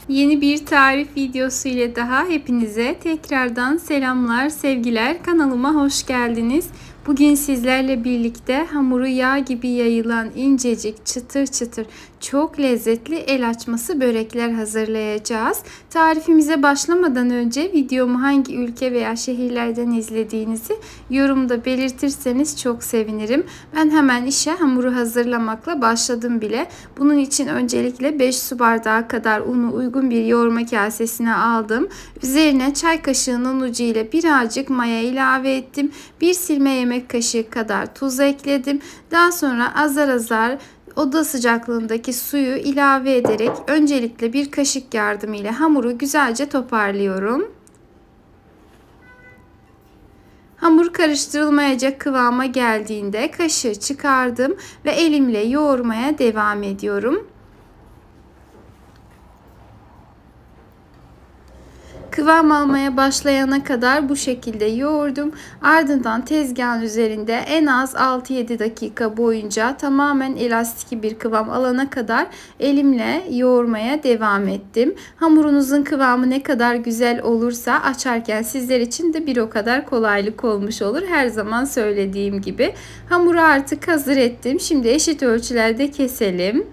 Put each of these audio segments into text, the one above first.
Yeni bir tarif videosu ile daha hepinize tekrardan selamlar, sevgiler. Kanalıma hoş geldiniz. Bugün sizlerle birlikte hamuru yağ gibi yayılan incecik, çıtır çıtır, çok lezzetli el açması börekler hazırlayacağız. Tarifimize başlamadan önce videomu hangi ülke veya şehirlerden izlediğinizi yorumda belirtirseniz çok sevinirim. Ben hemen işe hamuru hazırlamakla başladım bile. Bunun için öncelikle 5 su bardağı kadar unu uygun bir yoğurma kasesine aldım. Üzerine çay kaşığının ucu ile birazcık maya ilave ettim. Bir silme yemek kaşığı kadar tuz ekledim. Daha sonra azar azar oda sıcaklığındaki suyu ilave ederek öncelikle bir kaşık yardımıyla hamuru güzelce toparlıyorum. Hamur karıştırılmayacak kıvama geldiğinde kaşığı çıkardım ve elimle yoğurmaya devam ediyorum. Kıvam almaya başlayana kadar bu şekilde yoğurdum. Ardından tezgahın üzerinde en az 6-7 dakika boyunca tamamen elastik bir kıvam alana kadar elimle yoğurmaya devam ettim. Hamurunuzun kıvamı ne kadar güzel olursa açarken sizler için de bir o kadar kolaylık olmuş olur. Her zaman söylediğim gibi. Hamuru artık hazır ettim. Şimdi eşit ölçülerde keselim.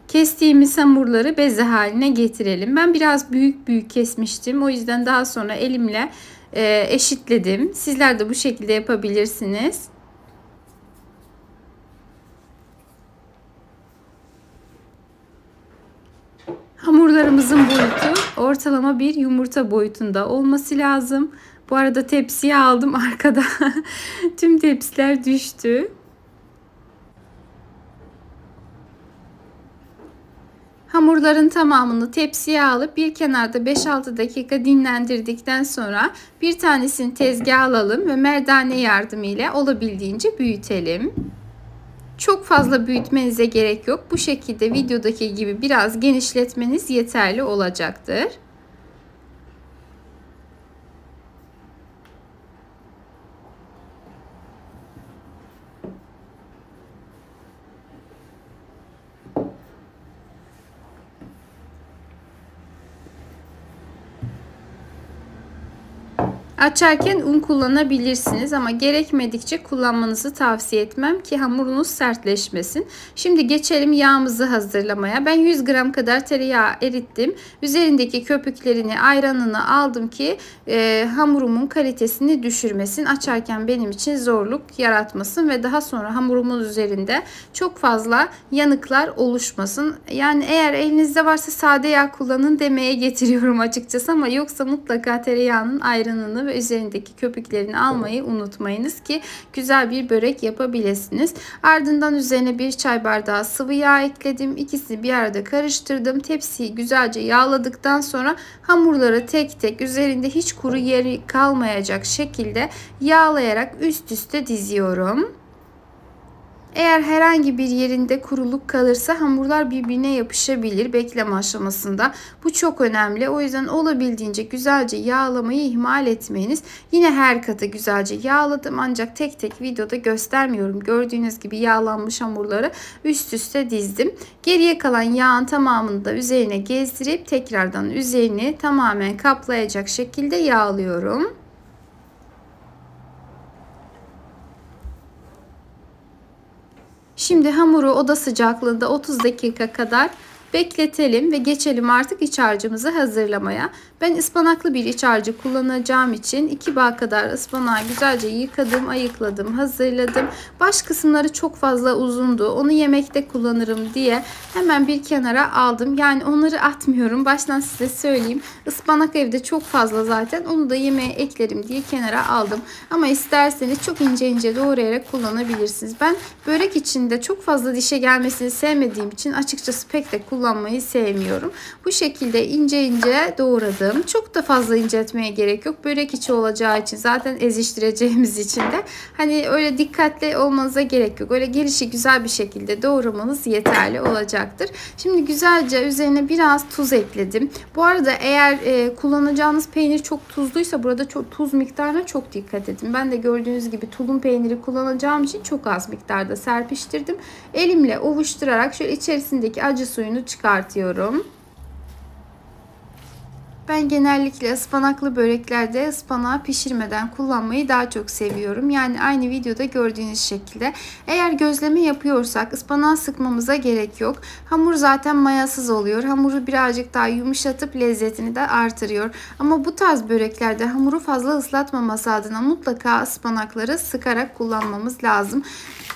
Kestiğimiz hamurları beze haline getirelim. Ben biraz büyük kesmiştim. O yüzden daha sonra elimle eşitledim. Sizler de bu şekilde yapabilirsiniz. Hamurlarımızın boyutu ortalama bir yumurta boyutunda olması lazım. Bu arada tepsiyi aldım arkada. Tüm tepsiler düştü. Hamurların tamamını tepsiye alıp bir kenarda 5-6 dakika dinlendirdikten sonra bir tanesini tezgaha alalım ve merdane yardımıyla olabildiğince büyütelim. Çok fazla büyütmenize gerek yok. Bu şekilde videodaki gibi biraz genişletmeniz yeterli olacaktır. Açarken un kullanabilirsiniz ama gerekmedikçe kullanmanızı tavsiye etmem ki hamurunuz sertleşmesin. Şimdi geçelim yağımızı hazırlamaya. Ben 100 gram kadar tereyağı erittim. Üzerindeki köpüklerini, ayranını aldım ki hamurumun kalitesini düşürmesin. Açarken benim için zorluk yaratmasın ve daha sonra hamurumun üzerinde çok fazla yanıklar oluşmasın. Yani eğer elinizde varsa sade yağ kullanın demeye getiriyorum açıkçası ama yoksa mutlaka tereyağının ayranını ve üzerindeki köpüklerini almayı unutmayınız ki güzel bir börek yapabilirsiniz. Ardından üzerine bir çay bardağı sıvı yağ ekledim. İkisini bir arada karıştırdım. Tepsiyi güzelce yağladıktan sonra hamurları tek tek üzerinde hiç kuru yeri kalmayacak şekilde yağlayarak üst üste diziyorum. Eğer herhangi bir yerinde kuruluk kalırsa hamurlar birbirine yapışabilir bekleme aşamasında. Bu çok önemli. O yüzden olabildiğince güzelce yağlamayı ihmal etmeyiniz. Yine her katı güzelce yağladım ancak tek tek videoda göstermiyorum. Gördüğünüz gibi yağlanmış hamurları üst üste dizdim. Geriye kalan yağın tamamını da üzerine gezdirip tekrardan üzerini tamamen kaplayacak şekilde yağlıyorum. Şimdi hamuru oda sıcaklığında 30 dakika kadar bekletelim ve geçelim artık iç harcımızı hazırlamaya. Ben ıspanaklı bir iç harcı kullanacağım için 2 bağ kadar ıspanağı güzelce yıkadım, ayıkladım, hazırladım. Baş kısımları çok fazla uzundu. Onu yemekte kullanırım diye hemen bir kenara aldım. Yani onları atmıyorum. Baştan size söyleyeyim. Ispanak evde çok fazla zaten. Onu da yemeğe eklerim diye kenara aldım. Ama isterseniz çok ince doğrayarak kullanabilirsiniz. Ben börek içinde çok fazla dişe gelmesini sevmediğim için açıkçası pek de kullanmıyorum. kullanmayı sevmiyorum. Bu şekilde ince ince doğradım. Çok da fazla inceltmeye gerek yok. Börek içi olacağı için, zaten eziştireceğimiz için de hani öyle dikkatli olmanıza gerek yok. Öyle gelişi güzel bir şekilde doğramanız yeterli olacaktır. Şimdi güzelce üzerine biraz tuz ekledim. Bu arada eğer kullanacağınız peynir çok tuzluysa burada çok tuz miktarına çok dikkat edin. Ben de gördüğünüz gibi tulum peyniri kullanacağım için çok az miktarda serpiştirdim. Elimle ovuşturarak şöyle içerisindeki acı suyunu çıkartıyorum. Ben genellikle ıspanaklı böreklerde ıspanağı pişirmeden kullanmayı daha çok seviyorum. Yani aynı videoda gördüğünüz şekilde. Eğer gözleme yapıyorsak ıspanağı sıkmamıza gerek yok. Hamur zaten mayasız oluyor. Hamuru birazcık daha yumuşatıp lezzetini de artırıyor. Ama bu tarz böreklerde hamuru fazla ıslatmaması adına mutlaka ıspanakları sıkarak kullanmamız lazım.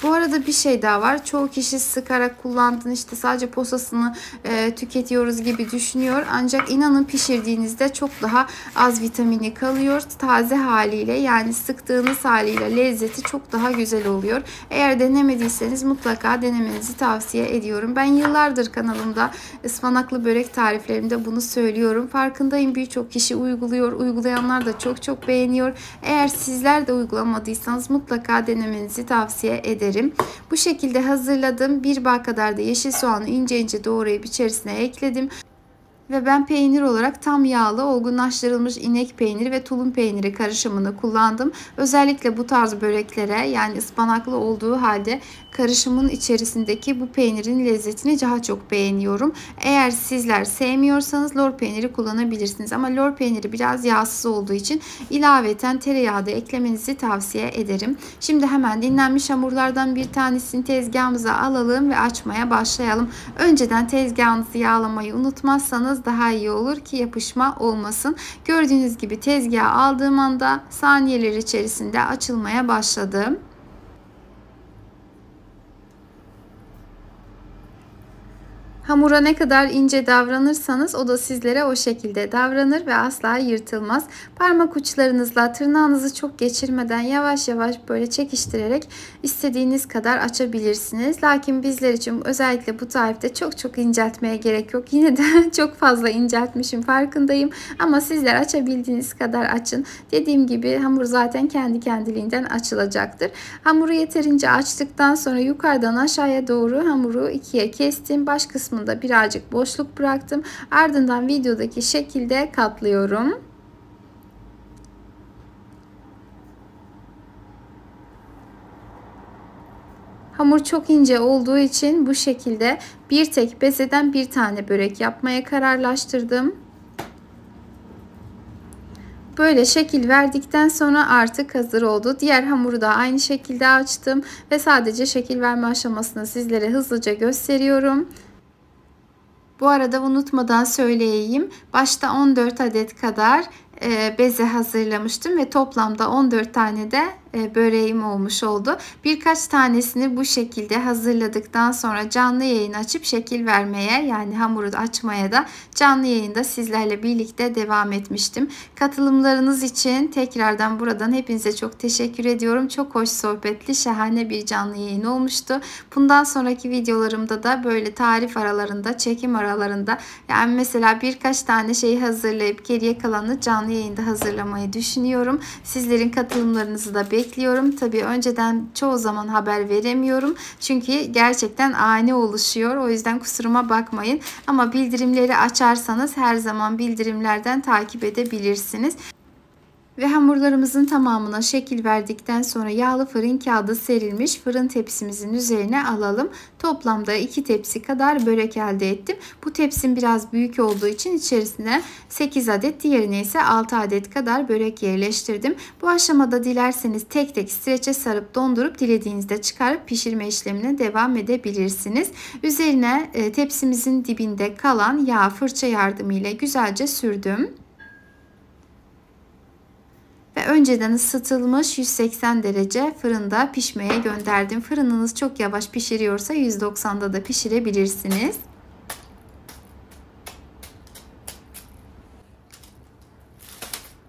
Bu arada bir şey daha var. Çoğu kişi sıkarak kullandığını, işte sadece posasını tüketiyoruz gibi düşünüyor. Ancak inanın pişirdiğinizde çok daha az vitamini kalıyor. Taze haliyle, yani sıktığınız haliyle lezzeti çok daha güzel oluyor. Eğer denemediyseniz mutlaka denemenizi tavsiye ediyorum. Ben yıllardır kanalımda ıspanaklı börek tariflerimde bunu söylüyorum. Farkındayım, birçok kişi uyguluyor. Uygulayanlar da çok beğeniyor. Eğer sizler de uygulamadıysanız mutlaka denemenizi tavsiye ederim. Bu şekilde hazırladım. Bir bağ kadar da yeşil soğanı ince ince doğrayıp içerisine ekledim. Ve ben peynir olarak tam yağlı olgunlaştırılmış inek peyniri ve tulum peyniri karışımını kullandım. Özellikle bu tarz böreklere, yani ıspanaklı olduğu halde karışımın içerisindeki bu peynirin lezzetini daha çok beğeniyorum. Eğer sizler sevmiyorsanız lor peyniri kullanabilirsiniz. Ama lor peyniri biraz yağsız olduğu için ilaveten tereyağı da eklemenizi tavsiye ederim. Şimdi hemen dinlenmiş hamurlardan bir tanesini tezgahımıza alalım ve açmaya başlayalım. Önceden tezgahınızı yağlamayı unutmazsanız daha iyi olur ki yapışma olmasın. Gördüğünüz gibi tezgaha aldığım anda saniyeler içerisinde açılmaya başladı. Hamura ne kadar ince davranırsanız o da sizlere o şekilde davranır ve asla yırtılmaz. Parmak uçlarınızla tırnağınızı çok geçirmeden yavaş yavaş böyle çekiştirerek istediğiniz kadar açabilirsiniz. Lakin bizler için özellikle bu tarifte çok inceltmeye gerek yok. Yine de çok fazla inceltmişim, farkındayım. Ama sizler açabildiğiniz kadar açın. Dediğim gibi hamur zaten kendi kendiliğinden açılacaktır. Hamuru yeterince açtıktan sonra yukarıdan aşağıya doğru hamuru ikiye kestim. Baş kısmında birazcık boşluk bıraktım. Ardından videodaki şekilde katlıyorum. Hamur çok ince olduğu için bu şekilde bir tek bezeden bir tane börek yapmaya kararlaştırdım. Böyle şekil verdikten sonra artık hazır oldu. Diğer hamuru da aynı şekilde açtım ve sadece şekil verme aşamasını sizlere hızlıca gösteriyorum. Bu arada unutmadan söyleyeyim. Başta 14 adet kadar beze hazırlamıştım ve toplamda 14 tane de böreğim olmuş oldu. Birkaç tanesini bu şekilde hazırladıktan sonra canlı yayın açıp şekil vermeye, yani hamuru açmaya da canlı yayında sizlerle birlikte devam etmiştim. Katılımlarınız için tekrardan buradan hepinize çok teşekkür ediyorum. Çok hoş, sohbetli, şahane bir canlı yayın olmuştu. Bundan sonraki videolarımda da böyle tarif aralarında, çekim aralarında, yani mesela birkaç tane şeyi hazırlayıp geriye kalanı canlı yayında hazırlamayı düşünüyorum. Sizlerin katılımlarınızı da bekliyorum. Tabii önceden çoğu zaman haber veremiyorum. Çünkü gerçekten ani oluşuyor. O yüzden kusuruma bakmayın. Ama bildirimleri açarsanız her zaman bildirimlerden takip edebilirsiniz. Ve hamurlarımızın tamamına şekil verdikten sonra yağlı fırın kağıdı serilmiş fırın tepsimizin üzerine alalım. Toplamda 2 tepsi kadar börek elde ettim. Bu tepsim biraz büyük olduğu için içerisine 8 adet, diğerine ise 6 adet kadar börek yerleştirdim. Bu aşamada dilerseniz tek tek streçe sarıp dondurup dilediğinizde çıkarıp pişirme işlemine devam edebilirsiniz. Üzerine tepsimizin dibinde kalan yağ fırça yardımıyla güzelce sürdüm. Ve önceden ısıtılmış 180 derece fırında pişmeye gönderdim. Fırınınız çok yavaş pişiriyorsa 190'da da pişirebilirsiniz.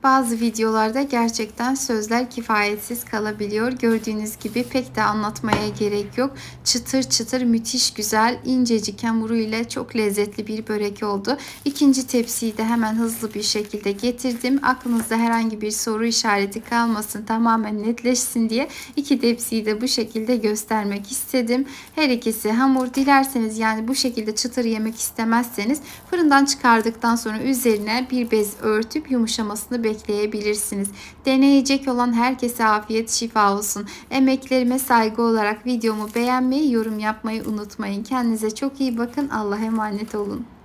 Bazı videolarda gerçekten sözler kifayetsiz kalabiliyor. Gördüğünüz gibi pek de anlatmaya gerek yok. Çıtır çıtır müthiş güzel incecik hamuru ile çok lezzetli bir börek oldu. İkinci tepsiyi de hemen hızlı bir şekilde getirdim. Aklınızda herhangi bir soru işareti kalmasın, tamamen netleşsin diye iki tepsiyi de bu şekilde göstermek istedim. Her ikisi hamur. Dilerseniz yani bu şekilde çıtır yemek istemezseniz fırından çıkardıktan sonra üzerine bir bez örtüp yumuşamasını bekleyebilirsiniz. Deneyecek olan herkese afiyet şifa olsun. Emeklerime saygı olarak videomu beğenmeyi, yorum yapmayı unutmayın. Kendinize çok iyi bakın. Allah'a emanet olun.